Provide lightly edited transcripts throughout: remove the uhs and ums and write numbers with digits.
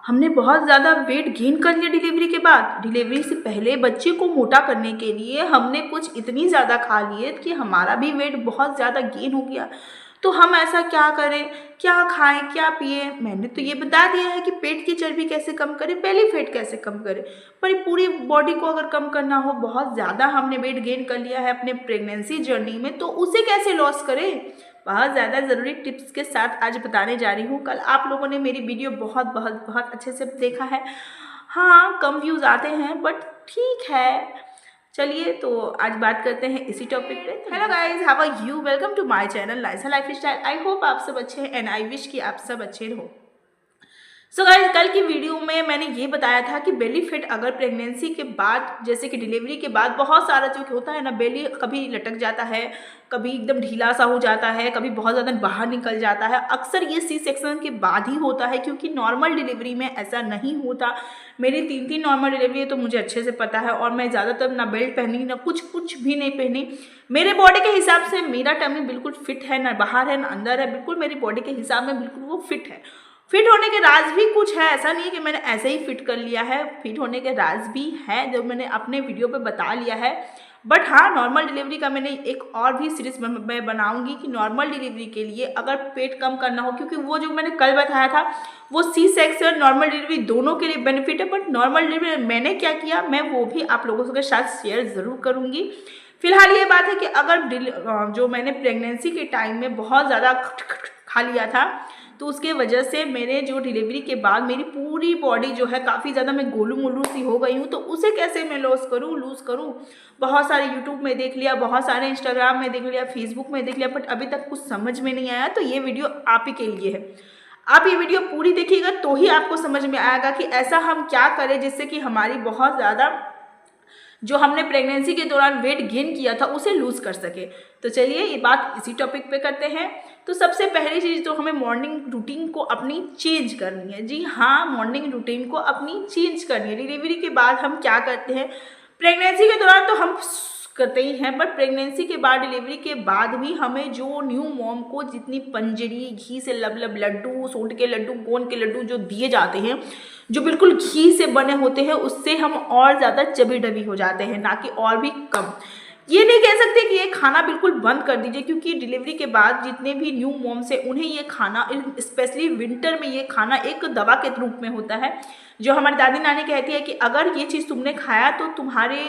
हमने बहुत ज़्यादा वेट गेन कर लिया डिलीवरी के बाद। डिलीवरी से पहले बच्चे को मोटा करने के लिए हमने कुछ इतनी ज़्यादा खा लिए कि हमारा भी वेट बहुत ज़्यादा गेन हो गया। तो हम ऐसा क्या करें, क्या खाएं, क्या पिए? मैंने तो ये बता दिया है कि पेट की चर्बी कैसे कम करें, बेली फैट कैसे कम करें। पर पूरी बॉडी को अगर कम करना हो, बहुत ज़्यादा हमने वेट गेन कर लिया है अपने प्रेगनेंसी जर्नी में, तो उसे कैसे लॉस करें? बहुत ज़्यादा ज़रूरी टिप्स के साथ आज बताने जा रही हूँ। कल आप लोगों ने मेरी वीडियो बहुत बहुत बहुत अच्छे से देखा है। हाँ, कम व्यूज़ आते हैं बट ठीक है। चलिए तो आज बात करते हैं इसी टॉपिक पे। Hello guys, how are you? Welcome to my channel Laisa Lifestyle. I hope आप सब अच्छे हैं एंड आई विश कि आप सब अच्छे रहो। सो गाइस, कल की वीडियो में मैंने ये बताया था कि बेली फैट अगर प्रेगनेंसी के बाद, जैसे कि डिलीवरी के बाद बहुत सारा जो होता है ना, बेली कभी लटक जाता है, कभी एकदम ढीला सा हो जाता है, कभी बहुत ज़्यादा बाहर निकल जाता है। अक्सर ये सी सेक्शन के बाद ही होता है, क्योंकि नॉर्मल डिलीवरी में ऐसा नहीं होता। मेरी 3 नॉर्मल डिलीवरी है तो मुझे अच्छे से पता है, और मैं ज़्यादातर ना बेल्ट पहनी ना कुछ भी नहीं पहनी। मेरे बॉडी के हिसाब से मेरा टमी बिल्कुल फिट है, ना बाहर है ना अंदर है, बिल्कुल मेरी बॉडी के हिसाब में बिल्कुल वो फिट है। फिट होने के राज भी कुछ है, ऐसा नहीं है कि मैंने ऐसे ही फिट कर लिया है। फिट होने के राज भी है जो मैंने अपने वीडियो पे बता लिया है। बट हाँ, नॉर्मल डिलीवरी का मैंने एक और भी सीरीज मैं बनाऊंगी कि नॉर्मल डिलीवरी के लिए अगर पेट कम करना हो, क्योंकि वो जो मैंने कल बताया था वो सी सेक्शन नॉर्मल डिलीवरी दोनों के लिए बेनिफिट है। बट नॉर्मल डिलीवरी मैंने क्या किया, मैं वो भी आप लोगों के साथ शेयर ज़रूर करूँगी। फिलहाल ये बात है कि अगर जो मैंने प्रेगनेंसी के टाइम में बहुत ज़्यादा खा लिया था, तो उसके वजह से मेरे जो डिलीवरी के बाद मेरी पूरी बॉडी जो है काफ़ी ज़्यादा मैं गोलू मोलू सी हो गई हूँ। तो उसे कैसे मैं लूज़ करूँ? बहुत सारे यूट्यूब में देख लिया, बहुत सारे इंस्टाग्राम में देख लिया, फेसबुक में देख लिया, बट अभी तक कुछ समझ में नहीं आया। तो ये वीडियो आप ही के लिए है। आप ये वीडियो पूरी देखिएगा तो ही आपको समझ में आएगा कि ऐसा हम क्या करें जिससे कि हमारी बहुत ज़्यादा जो हमने प्रेगनेंसी के दौरान वेट गेन किया था उसे लूज़ कर सके। तो चलिए ये बात इसी टॉपिक पे करते हैं। तो सबसे पहली चीज़ तो हमें मॉर्निंग रूटीन को अपनी चेंज करनी है। जी हाँ, मॉर्निंग रूटीन को अपनी चेंज करनी है। डिलीवरी के बाद हम क्या करते हैं, प्रेगनेंसी के दौरान तो हम करते ही हैं, बट प्रेगनेंसी के बाद, डिलीवरी के बाद भी हमें जो न्यू मॉम को जितनी पंजरी, घी से लब लड्डू, सोंठ के लड्डू, गोंद के लड्डू जो दिए जाते हैं, जो बिल्कुल घी से बने होते हैं, उससे हम और ज़्यादा चबी डबी हो जाते हैं, ना कि और भी कम। ये नहीं कह सकते कि ये खाना बिल्कुल बंद कर दीजिए, क्योंकि डिलीवरी के बाद जितने भी न्यू मॉम्स हैं उन्हें ये खाना, स्पेशली विंटर में ये खाना एक दवा के रूप में होता है। जो हमारी दादी नानी कहती है कि अगर ये चीज़ तुमने खाया तो तुम्हारे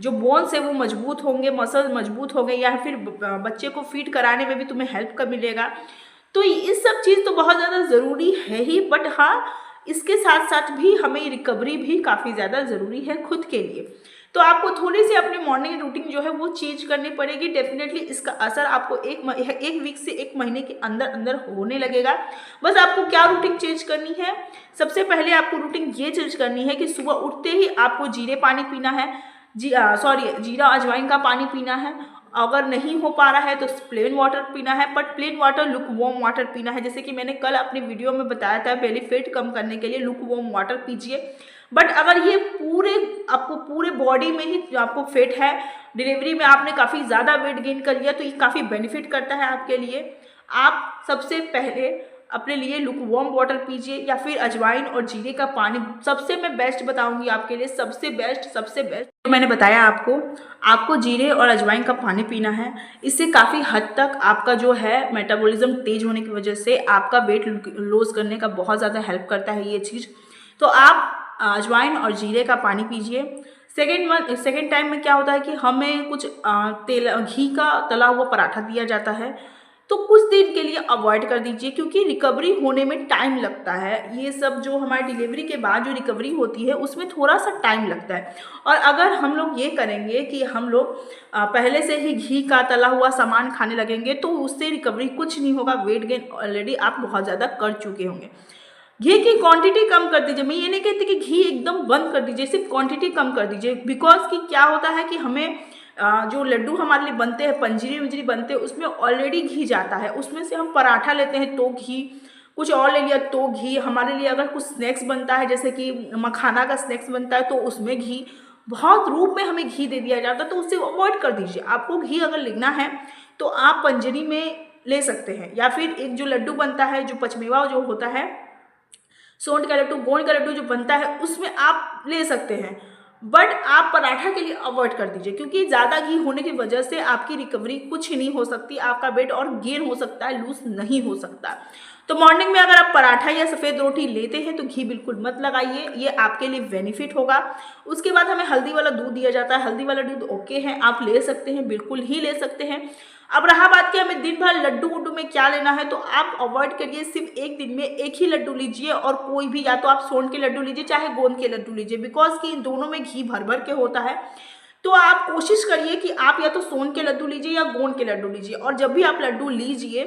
जो बोन्स है वो मजबूत होंगे, मसल मजबूत होंगे, या फिर बच्चे को फीड कराने में भी तुम्हें हेल्प कर मिलेगा। तो ये सब चीज़ तो बहुत ज़्यादा ज़रूरी है ही, बट हाँ, इसके साथ साथ भी हमें रिकवरी भी काफ़ी ज़्यादा ज़रूरी है खुद के लिए। तो आपको थोड़ी सी अपनी मॉर्निंग रूटीन जो है वो चेंज करनी पड़ेगी। डेफिनेटली इसका असर आपको एक वीक से 1 महीने के अंदर अंदर होने लगेगा। बस आपको क्या रूटीन चेंज करनी है, सबसे पहले आपको रूटीन ये चेंज करनी है कि सुबह उठते ही आपको जीरे पानी पीना है, जीरा अजवाइन का पानी पीना है। अगर नहीं हो पा रहा है तो प्लेन वाटर पीना है, but plain water look warm water पीना है। जैसे कि मैंने कल अपनी वीडियो में बताया था, बेली फैट कम करने के लिए लुक वार्म वाटर पीजिए। बट अगर ये आपको पूरे बॉडी में ही आपको फैट है, डिलीवरी में आपने काफ़ी ज़्यादा वेट गेन कर लिया, तो ये काफ़ी बेनिफिट करता है आपके लिए। आप सबसे पहले अपने लिए लुक वार्म वाटर पीजिए, या फिर अजवाइन और जीरे का पानी। सबसे मैं बेस्ट बताऊंगी आपके लिए, सबसे बेस्ट तो मैंने बताया आपको जीरे और अजवाइन का पानी पीना है। इससे काफ़ी हद तक आपका जो है मेटाबॉलिज्म तेज होने की वजह से आपका वेट लॉस करने का बहुत ज़्यादा हेल्प करता है ये चीज़। तो आप अजवाइन और जीरे का पानी पीजिए। सेकेंड टाइम में क्या होता है कि हमें कुछ घी का तला हुआ पराठा दिया जाता है, तो कुछ दिन के लिए अवॉइड कर दीजिए, क्योंकि रिकवरी होने में टाइम लगता है। ये सब जो हमारी डिलीवरी के बाद जो रिकवरी होती है उसमें थोड़ा सा टाइम लगता है। और अगर हम लोग ये करेंगे कि हम लोग पहले से ही घी का तला हुआ सामान खाने लगेंगे, तो उससे रिकवरी कुछ नहीं होगा। वेट गेन ऑलरेडी आप बहुत ज़्यादा कर चुके होंगे। घी की क्वांटिटी कम कर दीजिए। मैं ये नहीं कहती कि घी एकदम बंद कर दीजिए, सिर्फ क्वांटिटी कम कर दीजिए। बिकॉज कि क्या होता है कि हमें जो लड्डू हमारे लिए बनते हैं, पंजरी वंजरी बनते हैं, उसमें ऑलरेडी घी जाता है। उसमें से हम पराठा लेते हैं तो घी, कुछ और ले लिया तो घी। हमारे लिए अगर कुछ स्नैक्स बनता है, जैसे कि मखाना का स्नैक्स बनता है, तो उसमें घी बहुत रूप में हमें घी दे दिया जाता है, तो उससे अवॉइड कर दीजिए। आपको घी अगर लेना है तो आप पंजरी में ले सकते हैं, या फिर एक जो लड्डू बनता है, जो पचमेवा जो होता है, सोंठ का लड्डू, गोंद का लड्डू जो बनता है उसमें आप ले सकते हैं, बट आप पराठा के लिए अवॉइड कर दीजिए, क्योंकि ज़्यादा घी होने की वजह से आपकी रिकवरी कुछ नहीं हो सकती, आपका वेट और गेन हो सकता है, लूज नहीं हो सकता। तो मॉर्निंग में अगर आप पराठा या सफ़ेद रोटी लेते हैं तो घी बिल्कुल मत लगाइए, ये आपके लिए बेनिफिट होगा। उसके बाद हमें हल्दी वाला दूध दिया जाता है, हल्दी वाला दूध ओके है, आप ले सकते हैं, बिल्कुल ही ले सकते हैं। अब रहा बात कि हमें दिन भर लड्डू वड्डू में क्या लेना है, तो आप अवॉइड करिए, सिर्फ एक दिन में एक ही लड्डू लीजिए, और कोई भी, या तो आप सोन के लड्डू लीजिए चाहे गोंद के लड्डू लीजिए, बिकॉज कि इन दोनों में घी भर भर के होता है। तो आप कोशिश करिए कि आप या तो सोन के लड्डू लीजिए या गोंद के लड्डू लीजिए, और जब भी आप लड्डू लीजिए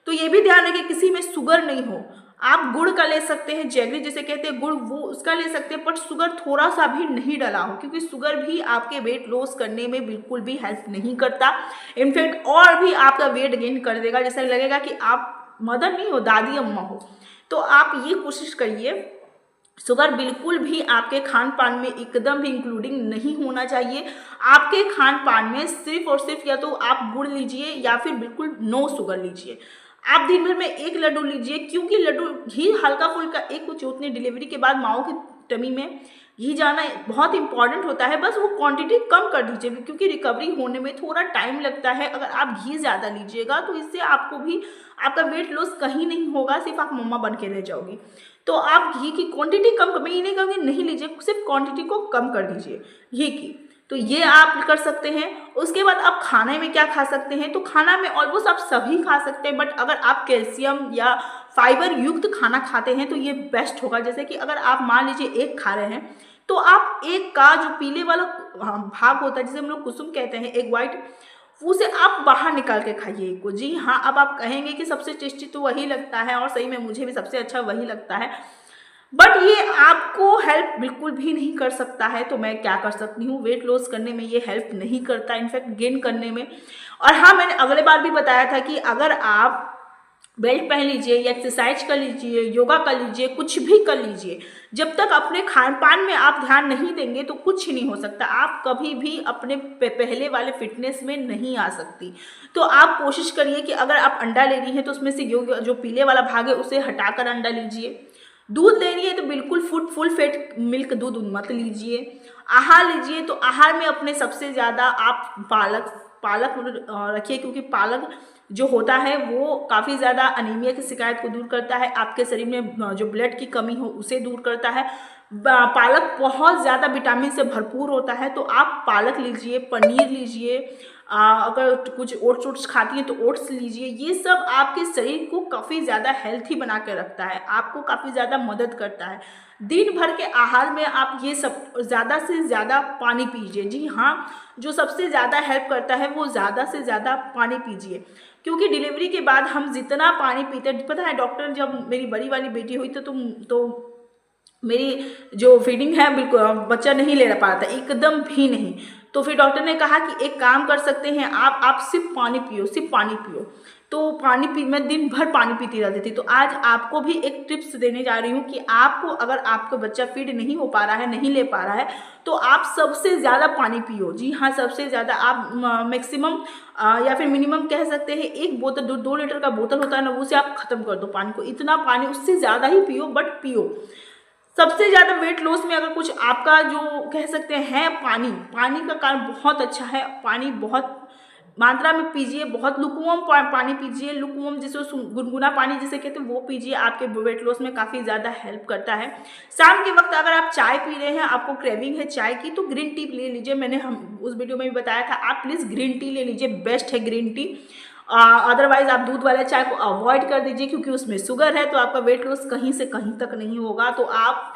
तो ये भी ध्यान रखिए किसी में शुगर नहीं हो। आप गुड़ का ले सकते हैं, जैगरी जिसे कहते हैं गुड़, वो उसका ले सकते हैं, पर शुगर थोड़ा सा भी नहीं डाला हो, क्योंकि शुगर भी आपके वेट लॉस करने में बिल्कुल भी हेल्प नहीं करता, इनफैक्ट और भी आपका वेट गेन कर देगा, जैसा लगेगा कि आप मदर नहीं हो, दादी अम्मा हो। तो आप ये कोशिश करिए, शुगर बिल्कुल भी आपके खान पान में एकदम भी इंक्लूडिंग नहीं होना चाहिए। आपके खान पान में सिर्फ और सिर्फ या तो आप गुड़ लीजिए या फिर बिल्कुल नो शुगर लीजिए। आप दिन भर में एक लड्डू लीजिए, क्योंकि लड्डू घी हल्का फुल्का, एक कुछ होती है डिलीवरी के बाद माओ की टमी में घी जाना बहुत इंपॉर्टेंट होता है, बस वो क्वांटिटी कम कर दीजिए, क्योंकि रिकवरी होने में थोड़ा टाइम लगता है। अगर आप घी ज़्यादा लीजिएगा तो इससे आपको भी आपका वेट लॉस कहीं नहीं होगा, सिर्फ आप मम्मा बन के रह जाओगी। तो आप घी की क्वांटिटी कम, मैं ये नहीं कहूँगी नहीं लीजिए, सिर्फ क्वांटिटी को कम कर दीजिए घी की। तो ये आप कर सकते हैं। उसके बाद आप खाने में क्या खा सकते हैं, तो खाना में ऑलमोस्ट आप सभी खा सकते हैं, बट अगर आप कैल्शियम या फाइबर युक्त खाना खाते हैं तो ये बेस्ट होगा। जैसे कि अगर आप मान लीजिए एक खा रहे हैं, तो आप एक का जो पीले वाला भाग होता है, जिसे हम लोग कुसुम कहते हैं, एक वाइट, उसे आप बाहर निकाल के खाइए को। जी हाँ, अब आप कहेंगे कि सबसे टेस्टी तो वही लगता है, और सही में मुझे भी सबसे अच्छा वही लगता है, बट ये आपको हेल्प बिल्कुल भी नहीं कर सकता है। तो मैं क्या कर सकती हूँ, वेट लॉस करने में ये हेल्प नहीं करता, इनफैक्ट गेन करने में। और हाँ, मैंने अगले बार भी बताया था कि अगर आप बेल्ट पहन लीजिए या एक्सरसाइज कर लीजिए, योगा कर लीजिए, कुछ भी कर लीजिए, जब तक अपने खान पान में आप ध्यान नहीं देंगे तो कुछ नहीं हो सकता। आप कभी भी अपने पहले वाले फिटनेस में नहीं आ सकती। तो आप कोशिश करिए कि अगर आप अंडा ले रही हैं तो उसमें से जो पीले वाला भाग है उसे हटाकर अंडा लीजिए। दूध ले रही है तो बिल्कुल फुल फैट मिल्क दूध मत लीजिए। आहार लीजिए तो आहार में अपने सबसे ज़्यादा आप पालक रखिए, क्योंकि पालक जो होता है वो काफ़ी ज़्यादा अनीमिया की शिकायत को दूर करता है, आपके शरीर में जो ब्लड की कमी हो उसे दूर करता है। पालक बहुत ज़्यादा विटामिन से भरपूर होता है, तो आप पालक लीजिए, पनीर लीजिए, अगर कुछ ओट्स खाती हैं तो ओट्स लीजिए। ये सब आपके शरीर को काफ़ी ज़्यादा हेल्थी बना के रखता है, आपको काफ़ी ज़्यादा मदद करता है। दिन भर के आहार में आप ये सब ज़्यादा से ज़्यादा पानी पीजिए। जी हाँ, जो सबसे ज़्यादा हेल्प करता है वो ज़्यादा से ज़्यादा पानी पीजिए, क्योंकि डिलीवरी के बाद हम जितना पानी पीते हैं, पता है डॉक्टर, जब मेरी बड़ी वाली बेटी हुई तो मेरी जो फीडिंग है बिल्कुल बच्चा नहीं ले पा रहा था, एकदम भी नहीं। तो फिर डॉक्टर ने कहा कि एक काम कर सकते हैं, आप सिर्फ पानी पियो, सिर्फ पानी पियो। तो मैं दिन भर पानी पीती रहती थी। तो आज आपको भी एक टिप्स देने जा रही हूँ कि आपको, अगर आपको बच्चा फीड नहीं हो पा रहा है, नहीं ले पा रहा है, तो आप सबसे ज़्यादा पानी पियो। जी हाँ, सबसे ज़्यादा आप मैक्सिमम या फिर मिनिमम कह सकते हैं, एक बोतल 2 लीटर का बोतल होता है ना, उसे आप ख़त्म कर दो पानी को। इतना पानी, उससे ज़्यादा ही पियो, बट पियो। सबसे ज़्यादा वेट लॉस में अगर कुछ आपका जो कह सकते हैं, पानी का कारण बहुत अच्छा है। पानी बहुत मात्रा में पीजिए, बहुत लुकवम पानी पीजिए, लुकवम जिसे गुनगुना पानी जिसे कहते हैं वो पीजिए, आपके वेट लॉस में काफ़ी ज़्यादा हेल्प करता है। शाम के वक्त अगर आप चाय पी रहे हैं, आपको क्रेविंग है चाय की, तो ग्रीन टी ले लीजिए। मैंने उस वीडियो में भी बताया था, आप प्लीज़ ग्रीन टी ले लीजिए, बेस्ट है ग्रीन टी। अदरवाइज आप दूध वाले चाय को अवॉइड कर दीजिए, क्योंकि उसमें शुगर है, तो आपका वेट लॉस कहीं से कहीं तक नहीं होगा। तो आप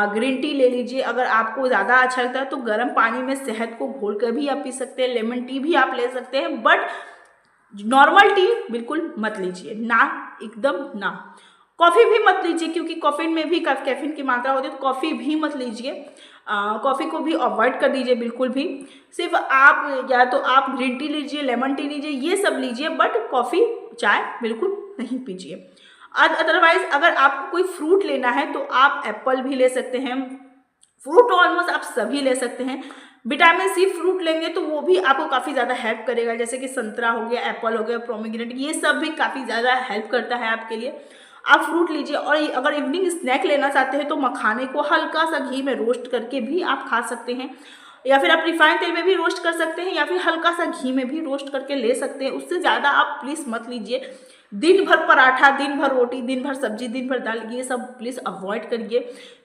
ग्रीन टी ले लीजिए। अगर आपको ज़्यादा अच्छा लगता है तो गर्म पानी में शहद को घोल कर भी आप पी सकते हैं, लेमन टी भी आप ले सकते हैं, बट नॉर्मल टी बिल्कुल मत लीजिए, ना, एकदम ना। कॉफ़ी भी मत लीजिए, क्योंकि कॉफ़ी में भी कैफीन की मात्रा होती है, तो कॉफ़ी भी मत लीजिए। कॉफ़ी को भी अवॉइड कर दीजिए बिल्कुल भी। सिर्फ आप या तो आप ग्रीन टी लीजिए, लेमन टी लीजिए, ये सब लीजिए, बट कॉफ़ी चाय बिल्कुल नहीं पीजिए। अदरवाइज अगर आपको कोई फ्रूट लेना है तो आप एप्पल भी ले सकते हैं। फ्रूट ऑलमोस्ट आप सभी ले सकते हैं। विटामिन सी फ्रूट लेंगे तो वो भी आपको काफ़ी ज़्यादा हेल्प करेगा, जैसे कि संतरा हो गया, एप्पल हो गया, पोमेग्रेनेट, ये सब भी काफ़ी ज़्यादा हेल्प करता है आपके लिए। आप फ्रूट लीजिए। और अगर इवनिंग स्नैक लेना चाहते हैं तो मखाने को हल्का सा घी में रोस्ट करके भी आप खा सकते हैं, या फिर आप रिफाइंड तेल में भी रोस्ट कर सकते हैं, या फिर हल्का सा घी में भी रोस्ट करके ले सकते हैं। उससे ज़्यादा आप प्लीज़ मत लीजिए। दिन भर पराठा, दिन भर रोटी, दिन भर सब्जी, दिन भर दाल, ये सब प्लीज़ अवॉइड करिए।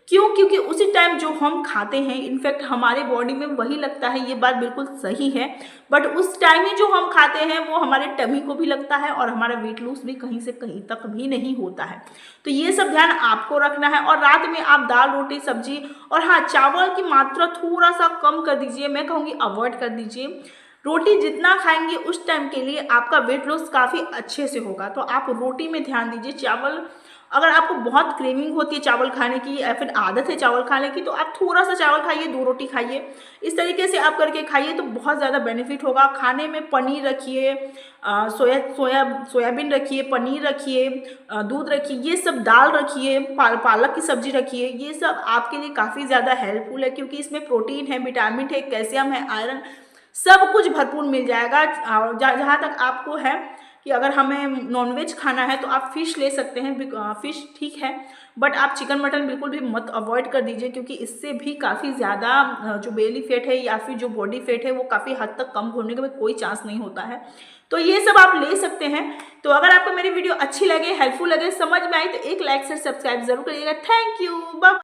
क्यों? क्योंकि उसी टाइम जो हम खाते हैं इनफैक्ट हमारे बॉडी में वही लगता है, ये बात बिल्कुल सही है, बट उस टाइम ही जो हम खाते हैं वो हमारे टमी को भी लगता है और हमारा वेट लॉस भी कहीं से कहीं तक भी नहीं होता है। तो ये सब ध्यान आपको रखना है। और रात में आप दाल, रोटी, सब्जी और हाँ, चावल की मात्रा थोड़ा सा कम कर दीजिए, मैं कहूँगी अवॉइड कर दीजिए। रोटी जितना खाएंगे उस टाइम के लिए आपका वेट लॉस काफ़ी अच्छे से होगा, तो आप रोटी में ध्यान दीजिए। चावल, अगर आपको बहुत क्रेविंग होती है चावल खाने की या फिर आदत है चावल खाने की, तो आप थोड़ा सा चावल खाइए, 2 रोटी खाइए। इस तरीके से आप करके खाइए तो बहुत ज़्यादा बेनिफिट होगा। खाने में पनीर रखिए, सोयाबीन रखिए, पनीर रखिए, दूध रखिए, ये सब दाल रखिए, पालक की सब्जी रखिए। ये सब आपके लिए काफ़ी ज़्यादा हेल्पफुल है, क्योंकि इसमें प्रोटीन है, विटामिन है, कैल्शियम है, आयरन, सब कुछ भरपूर मिल जाएगा। जहाँ तक आपको है कि अगर हमें नॉनवेज खाना है तो आप फ़िश ले सकते हैं, फ़िश ठीक है, बट आप चिकन मटन बिल्कुल भी मत अवॉइड कर दीजिए, क्योंकि इससे भी काफ़ी ज़्यादा जो बेली फैट है या फिर जो बॉडी फैट है वो काफ़ी हद तक कम होने का भी कोई चांस नहीं होता है। तो ये सब आप ले सकते हैं। तो अगर आपको मेरी वीडियो अच्छी लगे, हेल्पफुल लगे, समझ में आई, तो एक लाइक से सब्सक्राइब जरूर करिएगा। Thank you, bye.